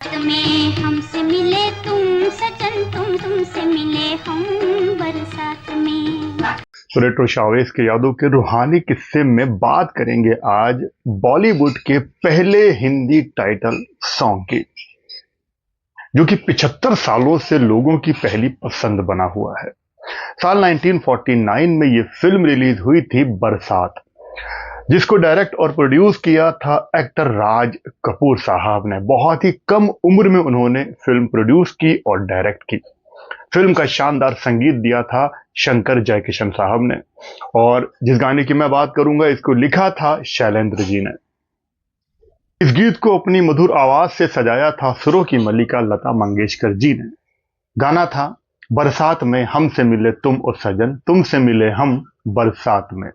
में हमसे मिले तुम सजन, तुमसे मिले हम बरसात में। रेट्रो शावेज के यादों के रूहानी किस्से में बात करेंगे आज बॉलीवुड के पहले हिंदी टाइटल सॉन्ग की, जो कि 75 सालों से लोगों की पहली पसंद बना हुआ है। साल 1949 में ये फिल्म रिलीज हुई थी बरसात, जिसको डायरेक्ट और प्रोड्यूस किया था एक्टर राज कपूर साहब ने। बहुत ही कम उम्र में उन्होंने फिल्म प्रोड्यूस की और डायरेक्ट की। फिल्म का शानदार संगीत दिया था शंकर जयकिशन साहब ने, और जिस गाने की मैं बात करूंगा इसको लिखा था शैलेंद्र जी ने। इस गीत को अपनी मधुर आवाज से सजाया था सुरों की मल्लिका लता मंगेशकर जी ने। गाना था बरसात में हमसे मिले तुम और सजन, तुमसे मिले हम बरसात में।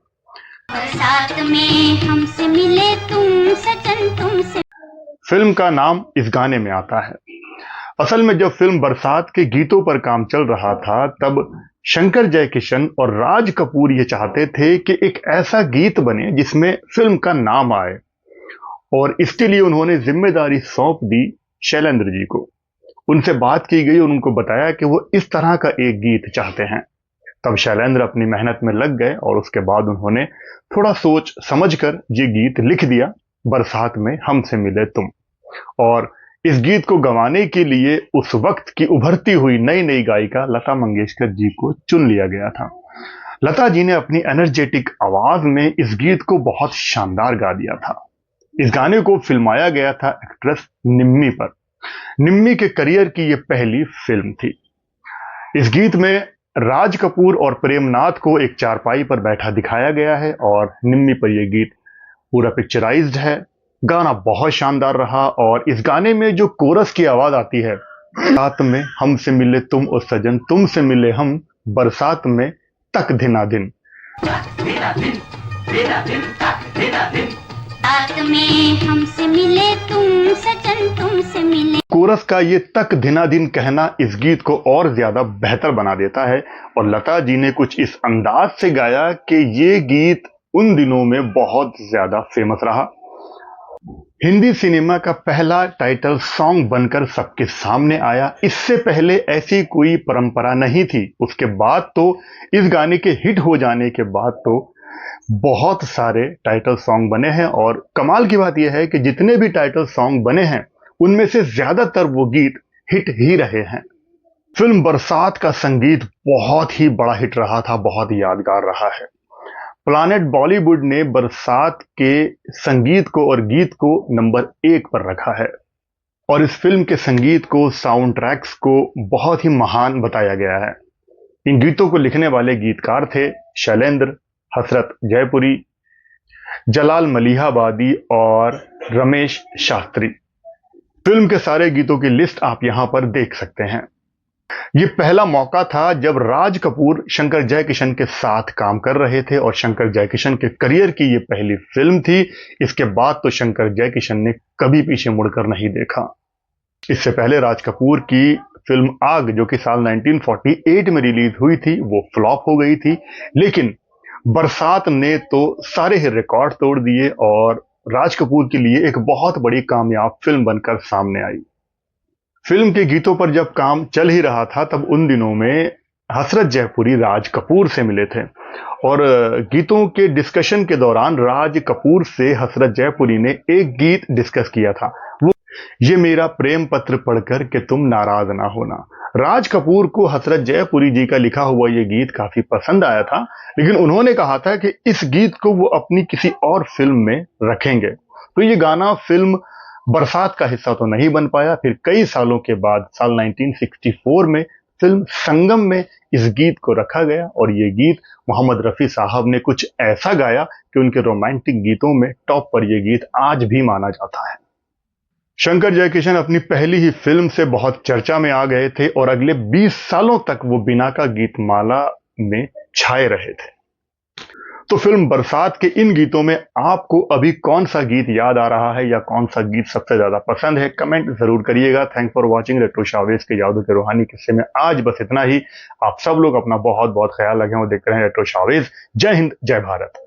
बरसात में हमसे मिले तुम सजन, तुमसे। फिल्म का नाम इस गाने में आता है। असल में जब फिल्म बरसात के गीतों पर काम चल रहा था, तब शंकर जयकिशन और राज कपूर ये चाहते थे कि एक ऐसा गीत बने जिसमें फिल्म का नाम आए, और इसके लिए उन्होंने जिम्मेदारी सौंप दी शैलेंद्र जी को। उनसे बात की गई और उनको बताया कि वो इस तरह का एक गीत चाहते हैं। तब शैलेंद्र अपनी मेहनत में लग गए और उसके बाद उन्होंने थोड़ा सोच समझकर ये गीत लिख दिया, बरसात में हमसे मिले तुम। और इस गीत को गवाने के लिए उस वक्त की उभरती हुई नई नई गायिका लता मंगेशकर जी को चुन लिया गया था। लता जी ने अपनी एनर्जेटिक आवाज में इस गीत को बहुत शानदार गा दिया था। इस गाने को फिल्माया गया था एक्ट्रेस निम्मी पर। निम्मी के करियर की यह पहली फिल्म थी। इस गीत में राज कपूर और प्रेमनाथ को एक चारपाई पर बैठा दिखाया गया है और निम्मी पर यह गीत पूरा पिक्चराइज्ड है। गाना बहुत शानदार रहा, और इस गाने में जो कोरस की आवाज आती है, रात में हमसे मिले तुम और सजन, तुमसे मिले हम बरसात में तक दिना दिन। रात में हमसे मिले तुम सजन, तुमसे मिले। कोरस का ये तक दिना दिन कहना इस गीत को और ज्यादा बेहतर बना देता है, और लता जी ने कुछ इस अंदाज से गाया कि ये गीत उन दिनों में बहुत ज्यादा फेमस रहा। हिंदी सिनेमा का पहला टाइटल सॉन्ग बनकर सबके सामने आया। इससे पहले ऐसी कोई परंपरा नहीं थी। उसके बाद तो इस गाने के हिट हो जाने के बाद तो बहुत सारे टाइटल सॉन्ग बने हैं, और कमाल की बात यह है कि जितने भी टाइटल सॉन्ग बने हैं उनमें से ज्यादातर वो गीत हिट ही रहे हैं। फिल्म बरसात का संगीत बहुत ही बड़ा हिट रहा था, बहुत यादगार रहा है। प्लानेट बॉलीवुड ने बरसात के संगीत को और गीत को नंबर 1 पर रखा है, और इस फिल्म के संगीत को, साउंड ट्रैक्स को बहुत ही महान बताया गया है। इन गीतों को लिखने वाले गीतकार थे शैलेंद्र, हसरत जयपुरी, जलाल मलिहाबादी और रमेश शास्त्री। फिल्म के सारे गीतों की लिस्ट आप यहां पर देख सकते हैं। ये पहला मौका था जब राज कपूर शंकर जयकिशन के साथ काम कर रहे थे, और शंकर जयकिशन के करियर की ये पहली फिल्म थी। इसके बाद तो शंकर जयकिशन ने कभी पीछे मुड़कर नहीं देखा। इससे पहले राज कपूर की फिल्म आग, जो कि साल 1948 में रिलीज हुई थी, वो फ्लॉप हो गई थी। लेकिन बरसात ने तो सारे ही रिकॉर्ड तोड़ दिए और राज कपूर के लिए एक बहुत बड़ी कामयाब फिल्म बनकर सामने आई। फिल्म के गीतों पर जब काम चल ही रहा था, तब उन दिनों में हसरत जयपुरी राज कपूर से मिले थे, और गीतों के डिस्कशन के दौरान राज कपूर से हसरत जयपुरी ने एक गीत डिस्कस किया था, वो ये मेरा प्रेम पत्र पढ़कर कि तुम नाराज ना होना। राज कपूर को हसरत जयपुरी जी का लिखा हुआ ये गीत काफी पसंद आया था, लेकिन उन्होंने कहा था कि इस गीत को वो अपनी किसी और फिल्म में रखेंगे। तो ये गाना फिल्म बरसात का हिस्सा तो नहीं बन पाया। फिर कई सालों के बाद साल 1964 में फिल्म संगम में इस गीत को रखा गया, और ये गीत मोहम्मद रफी साहब ने कुछ ऐसा गाया कि उनके रोमांटिक गीतों में टॉप पर यह गीत आज भी माना जाता है। शंकर जयकिशन अपनी पहली ही फिल्म से बहुत चर्चा में आ गए थे, और अगले 20 सालों तक वो बिना का गीतमाला में छाए रहे थे। तो फिल्म बरसात के इन गीतों में आपको अभी कौन सा गीत याद आ रहा है, या कौन सा गीत सबसे ज्यादा पसंद है, कमेंट जरूर करिएगा। Thanks for watching retro shows के यादों के रूहानी किस्से में आज बस इतना ही। आप सब लोग अपना बहुत बहुत ख्याल रखें और देखते रहें रेट्रो शावेज। जय हिंद, जय भारत।